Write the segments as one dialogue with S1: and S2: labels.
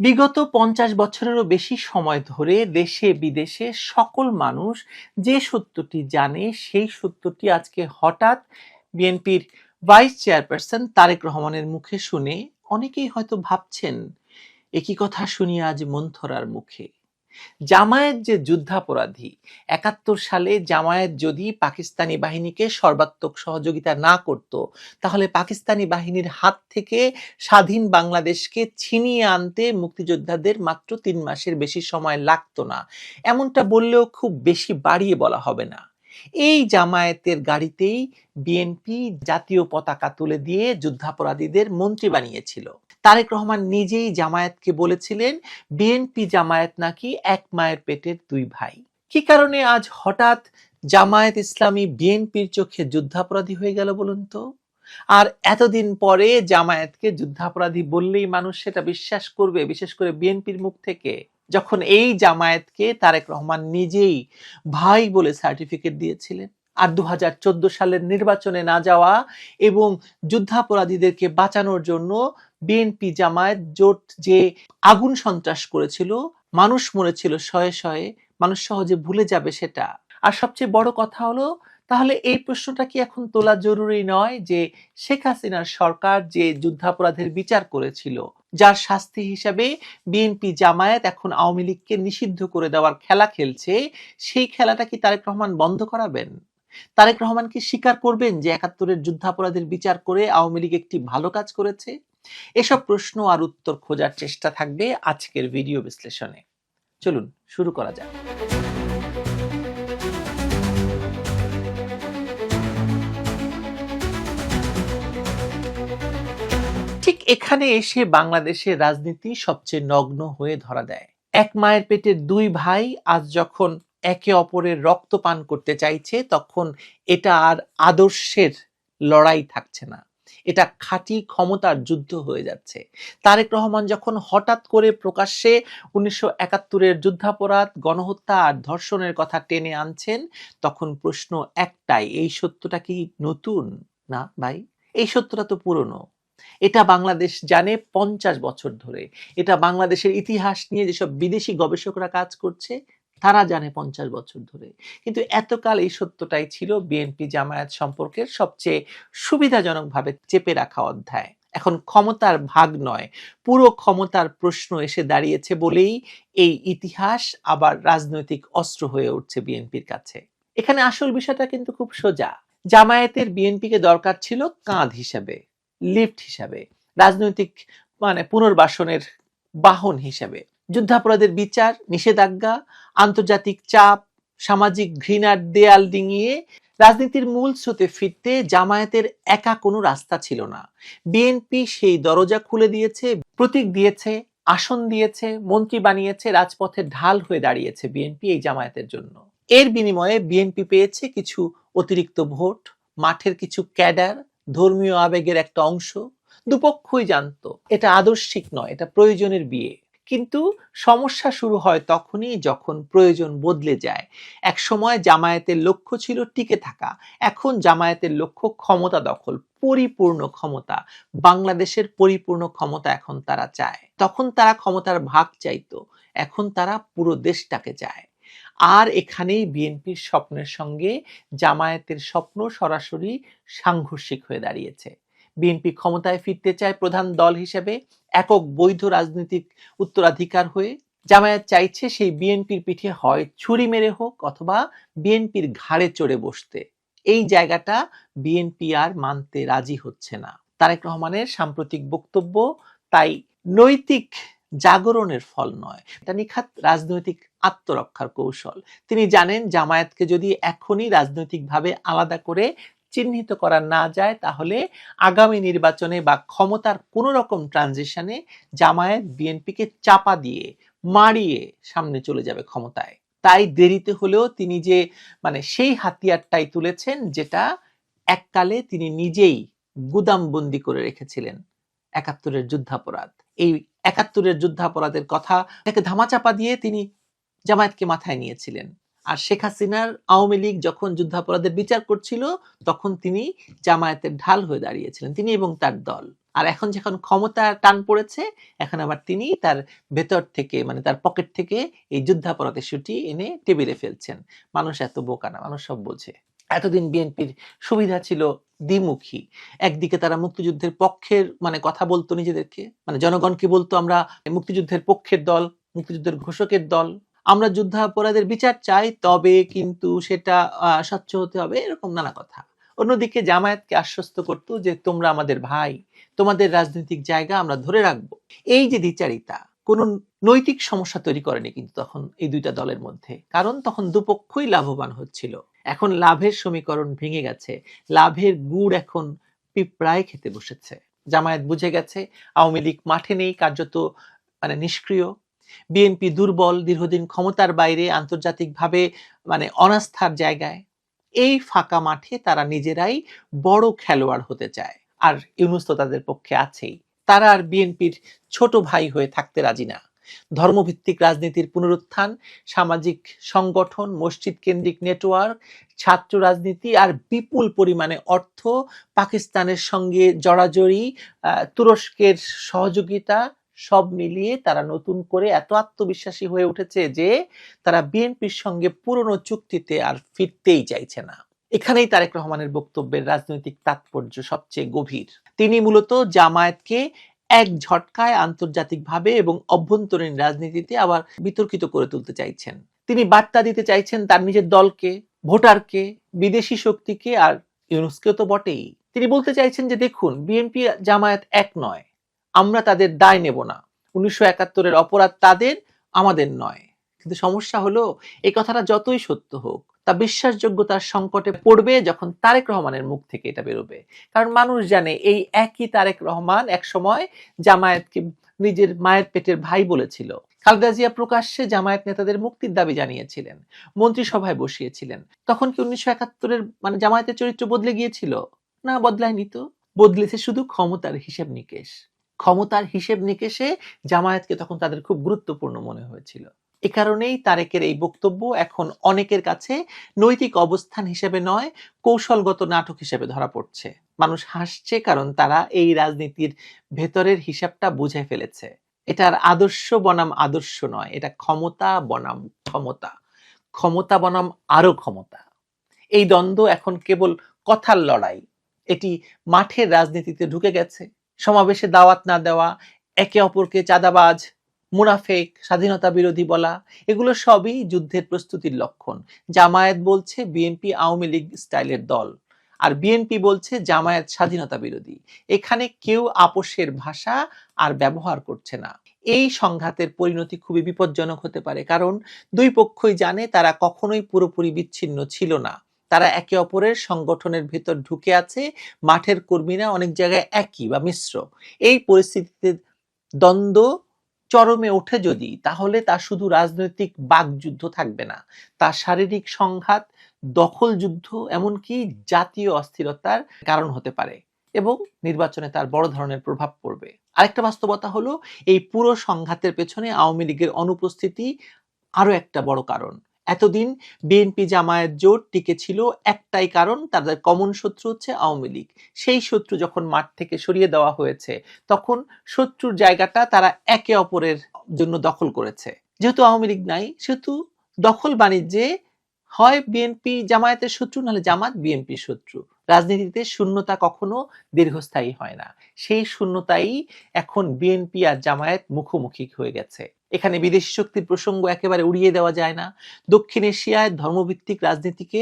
S1: বিগত ৫০ বছরেরও বেশি সময় ধরে দেশে বিদেশে সকল মানুষ যে সত্যটি জানে সেই সত্যটি আজকে হঠাৎ বিএনপির ভাইস চেয়ারপারসন তারেক রহমানের মুখে শুনে অনেকেই হয়তো ভাবছেন একই কথা শুনি আজ মন্থরার মুখে। জামায়াত যে যুদ্ধাপরাধী, ৭১ সালে জামায়াত যদি পাকিস্তানি বাহিনীকে সর্বাত্মক সহযোগিতা না করত, তাহলে পাকিস্তানি বাহিনীর হাত থেকে স্বাধীন বাংলাদেশকে ছিনিয়ে আনতে মুক্তিযোদ্ধাদের মাত্র ৩ মাসের বেশি সময় লাগতো না। এমনটা বললেও খুব বেশি বাড়িয়ে বলা হবে না। এই জামায়াতের গাড়িতেই বিএনপি জাতীয় পতাকা তুলে দিয়ে যুদ্ধাপরাধীদের মন্ত্রী বানিয়েছিল। তারেক রহমান নিজেই জামায়াতকে বলেছিলেন বিএনপি জামায়াত নাকি এক মায়ের পেটের দুই ভাই। কি কারণে আজ হঠাৎ জামায়াত ইসলামী বিএনপির চোখে যুদ্ধাপরাধী হয়ে গেল বলুন তো? আর এতদিন পরে জামায়াতকে যুদ্ধাপরাধী বললেই মানুষ সেটা বিশ্বাস করবে, বিশেষ করে বিএনপির মুখ থেকে, যখন এই জামায়াতকে তারেক রহমান নিজেই ভাই বলে সার্টিফিকেট দিয়েছিলেন। আর ২০১৪ সালের নির্বাচনে না যাওয়া এবং যুদ্ধাপরাধীদেরকে বাঁচানোর জন্য বিএনপি জামায়াত জোট যে আগুন সন্ত্রাস করেছিল, মানুষ মরেছিল শয়ে শয়ে, মানুষ সহজে ভুলে যাবে সেটা? আর সবচেয়ে বড় কথা হলো, তাহলে এই প্রশ্নটা কি এখন তোলা জরুরি নয় যে শেখ হাসিনার সরকার যে যুদ্ধাপরাধের বিচার করেছিল, যার শাস্তি হিসাবে বিএনপি জামায়াত এখন আওয়ামী লীগকে নিষিদ্ধ করে দেওয়ার খেলা খেলছে, সেই খেলাটা কি তারেক রহমান বন্ধ করাবেন? তারেক রহমান কি স্বীকার করবেন যে ৭১-এর যুদ্ধাপরাধের বিচার করে আওয়ামী লীগ একটি ভালো কাজ করেছে? এসব প্রশ্ন আর উত্তর খোঁজার চেষ্টা থাকবে আজকের ভিডিও বিশ্লেষণে। চলুন শুরু করা যাক। ঠিক এখানে এসে বাংলাদেশের রাজনীতি সবচেয়ে নগ্ন হয়ে ধরা দেয়। এক মায়ের পেটের দুই ভাই আজ যখন একে অপরের রক্ত পান করতে চাইছে, তখন এটা আর আদর্শের লড়াই থাকছে না, এটা খাঁটি ক্ষমতার যুদ্ধ হয়ে যাচ্ছে। তারেক রহমান যখন হঠাৎ করে প্রকাশ্যে ১৯৭১-এর যুদ্ধাপরাধ, গণহত্যা আর ধর্ষণের কথা টেনে আনছেন, তখন প্রশ্ন একটাই, এই সত্যটা কি নতুন? না ভাই, এই সত্যটা তো পুরনো। এটা বাংলাদেশ জানে ৫০ বছর ধরে। এটা বাংলাদেশের ইতিহাস নিয়ে যেসব বিদেশি গবেষকরা কাজ করছে তারা জানে ৫০ বছর ধরে। কিন্তু এতকাল এই সত্যটাই ছিল বিএনপি জামায়াত সম্পর্কের সবচেয়ে সুবিধাজনকভাবে চেপে রাখা অধ্যায়। এখন ক্ষমতার ভাগ নয়, পুরো ক্ষমতার প্রশ্ন এসে দাঁড়িয়েছে বলেই এই ইতিহাস আবার রাজনৈতিক অস্ত্র হয়ে উঠছে বিএনপির কাছে। এখানে আসল বিষয়টা কিন্তু খুব সোজা। জামায়াতের বিএনপিকে দরকার ছিল কাঁধ হিসেবে, লিফট হিসাবে, রাজনৈতিক পুনর্বাসনের বাহন হিসেবে। যুদ্ধাপরাধের বিচার, নিষেধাজ্ঞা, আন্তর্জাতিক চাপ, সামাজিক ঘৃণার দেয়াল ডিঙিয়ে রাজনীতির মূল স্রোতে ফিরতে জামায়াতের একা কোনো রাস্তা ছিল না। বিএনপি সেই দরজা খুলে দিয়েছে, প্রতীক দিয়েছে, আসন দিয়েছে, মন্ত্রী বানিয়েছে, রাজপথের ঢাল হয়ে দাঁড়িয়েছে বিএনপি এই জামায়াতের জন্য। এর বিনিময়ে বিএনপি পেয়েছে কিছু অতিরিক্ত ভোট, মাঠের কিছু ক্যাডার, ধর্মীয় আবেগের একটা অংশ। দুপক্ষই জানতো এটা আদর্শিক নয়, এটা প্রয়োজনের বিয়ে। কিন্তু সমস্যা শুরু হয় তখনই যখন প্রয়োজন বদলে যায়। এক সময় জামায়াতের লক্ষ্য ছিল টিকে থাকা, এখন জামায়াতের লক্ষ্য ক্ষমতা দখল, পরিপূর্ণ ক্ষমতা, বাংলাদেশের পরিপূর্ণ ক্ষমতা এখন তারা চায়। তখন তারা ক্ষমতার ভাগ চাইতো, এখন তারা পুরো দেশটাকে চায়। আর এখানেই বিএনপির স্বপ্নের সঙ্গে জামায়াতের স্বপ্ন সরাসরি সাংঘর্ষিক হয়ে দাঁড়িয়েছে। বিএনপি ক্ষমতায় ফিরতে চায় প্রধান দল হিসেবে, একক বৈধ রাজনৈতিক উত্তরাধিকার হয়ে। জামায়াত চাইছে সেই বিএনপির পিঠে হয় ছুরি মেরে হোক অথবা বিএনপির ঘাড়ে চড়ে বসতে। এই জায়গাটা বিএনপি আর মানতে রাজি হচ্ছে না। তারেক রহমানের সাম্প্রতিক বক্তব্য তাই নৈতিক জাগরণের ফল নয়, এটা নিখাত রাজনৈতিক আত্মরক্ষার কৌশল। তিনি জানেন জামায়াতকে যদি এখনই রাজনৈতিকভাবে আলাদা করে চিহ্নিত করা না যায়, তাহলে আগামী নির্বাচনে বা ক্ষমতার কোন রকম ট্রানজিশনে জামায়াত বিএনপিকে চাপা দিয়ে মারিয়ে সামনে চলে যাবে ক্ষমতায়। তাই দেরিতে হলেও তিনি যে সেই হাতিয়ারটাই তুলেছেন, যেটা এককালে তিনি নিজেই গুদামবন্দি করে রেখেছিলেন, ৭১-এর যুদ্ধাপরাধ। এই ৭১-এর যুদ্ধাপরাধের কথা ধামাচাপা দিয়ে তিনি জামায়াতকে মাথায় নিয়েছিলেন। আর শেখ হাসিনার আওয়ামী লীগ যখন যুদ্ধাপরাধের বিচার করছিল, তখন তিনি জামায়াতের ঢাল হয়ে দাঁড়িয়েছিলেন, তিনি এবং তার দল। আর এখন যখন ক্ষমতার টান পড়েছে, এখন আবার তিনি তার ভেতর থেকে মানে তার পকেট থেকে এই যুদ্ধাপরাধের ইস্যুটি এনে টেবিলে ফেলছেন। মানুষ এত বোকা না, মানুষ সব বোঝে। এতদিন বিএনপির সুবিধা ছিল দ্বিমুখী। একদিকে তারা মুক্তিযুদ্ধের পক্ষের মানে কথা বলতো নিজেদেরকে, মানে জনগণকে বলতো আমরা মুক্তিযুদ্ধের পক্ষের দল, মুক্তিযুদ্ধের ঘোষকের দল, আমরা যুদ্ধাপরাধের বিচার চাই, তবে কিন্তু সেটা স্বচ্ছ হতে হবে, এরকম নানা কথা। অন্যদিকে জামায়াতকে আশ্বস্ত করতো যে তোমরা আমাদের ভাই, তোমাদের রাজনৈতিক জায়গা আমরা ধরে রাখবো। এই যে দ্বিচারিতা কোনো নৈতিক সমস্যা তৈরি করেনি কিন্তু তখন এই দুইটা দলের মধ্যে, কারণ তখন দুপক্ষই লাভবান হচ্ছিল। এখন লাভের সমীকরণ ভেঙে গেছে, লাভের গুড় এখন পিঁপড়ায় খেতে বসেছে। জামায়াত বুঝে গেছে আওয়ামী লীগ মাঠে নেই, কার্যত মানে নিষ্ক্রিয়। বিএনপি দুর্বল, দীর্ঘদিন ক্ষমতার বাইরে, আন্তর্জাতিকভাবে মানে অনাস্থার জায়গায়। এই ফাঁকা মাঠে তারা নিজেরাই বড় খেলোয়াড় হতে চায়, আর ইউনূস তো তাদের পক্ষে আছেই। তারা আর বিএনপির ছোট ভাই হয়ে থাকতে রাজি না। ধর্মভিত্তিক রাজনীতির পুনরুত্থান, সামাজিক সংগঠন, মসজিদ কেন্দ্রিক নেটওয়ার্ক, ছাত্র রাজনীতি আর বিপুল পরিমাণে অর্থ, পাকিস্তানের সঙ্গে জড়াজড়ি, তুরস্কের সহযোগিতা, সব মিলিয়ে তারা নতুন করে এত আত্মবিশ্বাসী হয়ে উঠেছে যে তারা বিএনপির সঙ্গে পুরনো চুক্তিতে আর ফিরতেই চাইছে না। এখানেই তারেক রহমানের বক্তব্যের রাজনৈতিক তাৎপর্য সবচেয়ে গভীর। তিনি মূলত জামায়াতকে এক ঝটকায় আন্তর্জাতিকভাবে এবং অভ্যন্তরীণ রাজনীতিতে আবার বিতর্কিত করে তুলতে চাইছেন। তিনি বার্তা দিতে চাইছেন তার নিজের দলকে, ভোটারকে, বিদেশি শক্তিকে, আর ইউনূসকেও তো বটেই। তিনি বলতে চাইছেন যে দেখুন, বিএনপি জামায়াত এক নয়, আমরা তাদের দায় নেব না, 1971-এর অপরাধ তাদের, আমাদের নয়। কিন্তু সমস্যা হলো এই কথাটা যতই সত্য হোক, তা বিশ্বাসযোগ্যতার সংকটে পড়বে যখন তারেক রহমানের মুখ থেকে এটা বেরোবে। কারণ মানুষ জানে এই একই তারেক রহমান এক সময় জামায়াতকে নিজের মায়ের পেটের ভাই বলেছিল। খালেদা জিয়া প্রকাশ্যে জামায়াত নেতাদের মুক্তির দাবি জানিয়েছিলেন, মন্ত্রিসভায় বসিয়েছিলেন। তখন কি 1971-এর মানে জামায়াতের চরিত্র বদলে গিয়েছিল? না, বদলায়নি তো। বদলেছে শুধু ক্ষমতার হিসেব নিকেশ। ক্ষমতার হিসেব নিকেশে জামায়াতকে তখন তাদের খুব গুরুত্বপূর্ণ মনে হয়েছিল। এ কারণেই তারেকের এই বক্তব্য এখন অনেকের কাছে নৈতিক অবস্থান হিসেবে নয়, কৌশলগত নাটক হিসেবে ধরা পড়ছে। মানুষ হাসছে কারণ তারা এই রাজনীতির ভেতরের হিসাবটা বুঝে ফেলেছে। এটার আদর্শ বনাম আদর্শ নয়, এটা ক্ষমতা বনাম ক্ষমতা, ক্ষমতা বনাম আরো ক্ষমতা। এই দ্বন্দ্ব এখন কেবল কথার লড়াই, এটি মাঠের রাজনীতিতে ঢুকে গেছে। সমাবেশে দাওয়াত না দেওয়া, একে অপরকে চাঁদাবাজ, মুনাফেক, স্বাধীনতা বিরোধী বলা, এগুলো সবই যুদ্ধের প্রস্তুতির লক্ষণ। জামায়াত বলছে বিএনপি আওয়ামী লীগ স্টাইলের দল, আর বিএনপি বলছে জামায়াত স্বাধীনতা বিরোধী। এখানে কেউ আপোষের ভাষা আর ব্যবহার করছে না। এই সংঘাতের পরিণতি খুবই বিপজ্জনক হতে পারে, কারণ দুই পক্ষই জানে তারা কখনোই পুরোপুরি বিচ্ছিন্ন ছিল না। তারা একে অপরের সংগঠনের ভেতর ঢুকে আছে, মাঠের কর্মীরা অনেক জায়গায় একই বা মিশ্র। এই পরিস্থিতিতে দ্বন্দ্ব চরমে ওঠে যদি, তাহলে তা শুধু রাজনৈতিক বাকযুদ্ধ থাকবে না, তা শারীরিক সংঘাত, দখল যুদ্ধ, এমনকি জাতীয় অস্থিরতার কারণ হতে পারে, এবং নির্বাচনে তার বড় ধরনের প্রভাব পড়বে। আরেকটা বাস্তবতা হলো এই পুরো সংঘাতের পেছনে আওয়ামী লীগের অনুপস্থিতি আরো একটা বড় কারণ। এতদিন বিএনপি জামায়াত জোট টিকে ছিল একটাই কারণ, তাদের কমন শত্রু হচ্ছে আওয়ামী লীগ। সেই শত্রু যখন মাঠ থেকে সরিয়ে দেওয়া হয়েছে, তখন শত্রুর জায়গাটা তারা একে অপরের জন্য দখল করেছে। যেহেতু আওয়ামী লীগ নাই, সেহেতু দখল বাণিজ্যে হয় বিএনপি জামায়াতের শত্রু, নাহলে জামাত বিএনপির শত্রু। রাজনীতিতে শূন্যতা কখনো দীর্ঘস্থায়ী হয় না। সেই শূন্যতাই এখন বিএনপি আর জামায়াত মুখোমুখি হয়ে গেছে। এখানে বিদেশি শক্তির প্রসঙ্গ একেবারে উড়িয়ে দেওয়া যায় না। দক্ষিণ এশিয়ায় ধর্মভিত্তিক রাজনীতিকে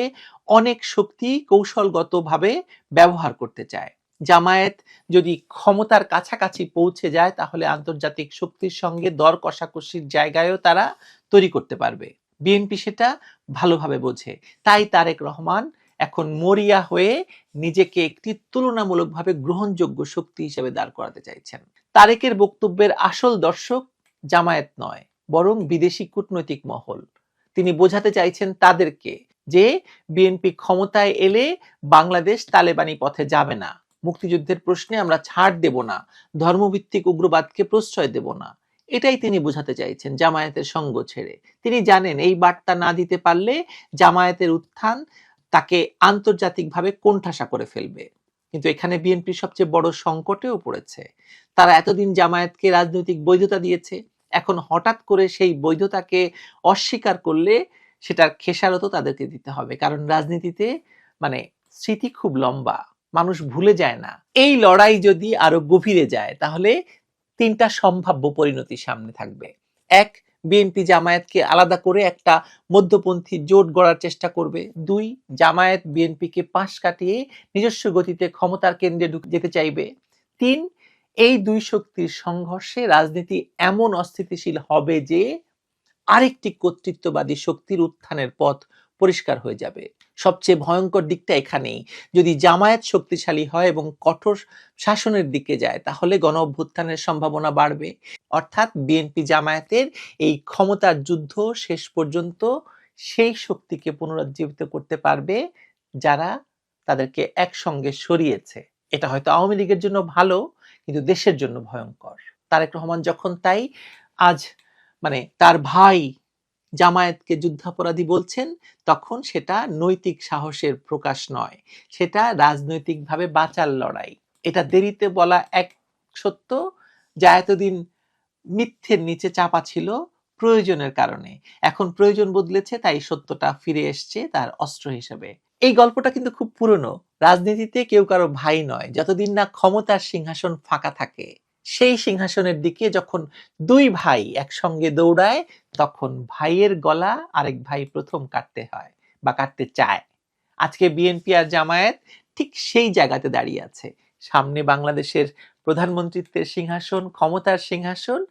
S1: অনেক শক্তি কৌশলগতভাবে ব্যবহার করতে চায়। জামায়াত যদি ক্ষমতার কাছাকাছি পৌঁছে যায়, তাহলে আন্তর্জাতিক শক্তির সঙ্গে দর কষাকষির জায়গায়ও তারা তৈরি করতে পারবে। বিএনপি সেটা ভালোভাবে বোঝে। তাই তারেক রহমান এখন মরিয়া হয়ে নিজেকে একটি তুলনামূলকভাবে গ্রহণযোগ্য শক্তি হিসেবে দাঁড় করাতে চাইছেন। তারেকের বক্তব্যের আসল দর্শক জামায়াত নয়, বরং বিদেশি কূটনৈতিক মহল। তিনি বোঝাতে চাইছেন তাদেরকে যে বিএনপি ক্ষমতায় এলে বাংলাদেশ তালেবানি পথে যাবে না, মুক্তিযুদ্ধের প্রশ্নে আমরা ছাড় দেব না, ধর্মভিত্তিক উগ্রবাদকে প্রশ্রয় দেব না। এটাই তিনি বোঝাতে চাইছেন জামায়াতের সঙ্গ ছেড়ে। তিনি জানেন এই বার্তা না দিতে পারলে জামায়াতের উত্থান তাকে আন্তর্জাতিকভাবে কোণঠাসা করে ফেলবে। কিন্তু এখানে বিএনপি সবচেয়ে বড় সংকটেও পড়েছে। তারা এতদিন জামায়াতকে রাজনৈতিক বৈধতা দিয়েছে, এখন হঠাৎ করে সেই বৈধতাকে অস্বীকার করলে সেটার খেসারতও তাদেরকে দিতে হবে, কারণ রাজনীতিতে মানে স্মৃতি খুব লম্বা, মানুষ ভুলে যায় না। এই লড়াই যদি আরো গভীরে যায় তাহলে তিনটা সম্ভাব্য পরিণতি সামনে থাকবে। এক, বিএনপি জামায়াতকে আলাদা করে একটা মধ্যপন্থী জোট গড়ার চেষ্টা করবে। দুই, জামায়াত বিএনপিকে পাশ কাটিয়ে নিজস্ব গতিতে ক্ষমতার কেন্দ্রে যেতে চাইবে। তিন, এই দুই শক্তির সংঘর্ষে রাজনীতি এমন অস্থিতিশীল হবে যে আরেকটি কর্তৃত্ববাদী শক্তির উত্থানের পথ পরিষ্কার হয়ে যাবে। সবচেয়ে ভয়ঙ্কর দিকটা এখানেই, যদি জামায়াত শক্তিশালী হয় এবং কঠোর শাসনের দিকে যায় তাহলে গণ অভ্যুত্থানের সম্ভাবনা বাড়বে। অর্থাৎ বিএনপি জামায়াতের এই ক্ষমতার যুদ্ধ শেষ পর্যন্ত সেই শক্তিকে পুনরুজ্জীবিত করতে পারবে যারা তাদেরকে একসঙ্গে সরিয়েছে। এটা হয়তো আওয়ামী লীগের জন্য ভালো, কিন্তু দেশের জন্য ভয়ঙ্কর। তারেক রহমান যখন তাই আজ তার ভাই জামায়াতকে যুদ্ধাপরাধী বলছেন, তখন সেটা নৈতিক সাহসের প্রকাশ নয়, সেটা রাজনৈতিকভাবে বাঁচার লড়াই। এটা দেরিতে বলা এক সত্য যা এতদিন মিথ্যের নিচে চাপা ছিল প্রয়োজনের কারণে। এখন প্রয়োজন বদলেছে, তাই সত্যটা ফিরে এসছে তার অস্ত্র হিসেবে। এই গল্পটা কিন্তু খুব পুরনো। রাজনীতিতে কেউ কারো ভাই নয় যতদিন না ক্ষমতার সিংহাসন ফাঁকা থাকে। সেই সিংহাসনের দিকে যখন দুই ভাই একসঙ্গে দৌড়ায়, তখন ভাইয়ের গলা আরেক ভাই প্রথম কাটতে হয় বা কাটতে চায়। আজকে বিএনপি আর জামায়াত ঠিক সেই জায়গাতে দাঁড়িয়ে আছে। সামনে বাংলাদেশের প্রধানমন্ত্রীত্বের সিংহাসন, ক্ষমতার সিংহাসন,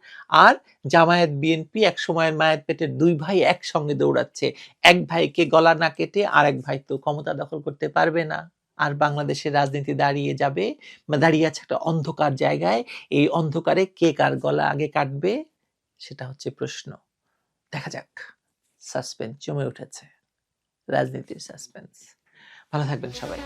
S1: আর জামায়াত বিএনপি এক সময়ের মায়ের পেটের দুই ভাই একসঙ্গে দৌড়াচ্ছে। এক ভাইকে গলা না কেটে আরেক ভাই তো ক্ষমতা দখল করতে পারবে না। আর বাংলাদেশের রাজনীতি দাঁড়িয়ে যাবে বা দাঁড়িয়ে আছে একটা অন্ধকার জায়গায়। এই অন্ধকারে কে কার গলা আগে কাটবে সেটা হচ্ছে প্রশ্ন। দেখা যাক। সাসপেন্স জমে উঠেছে, রাজনীতির সাসপেন্স। ভালো থাকবেন সবাই।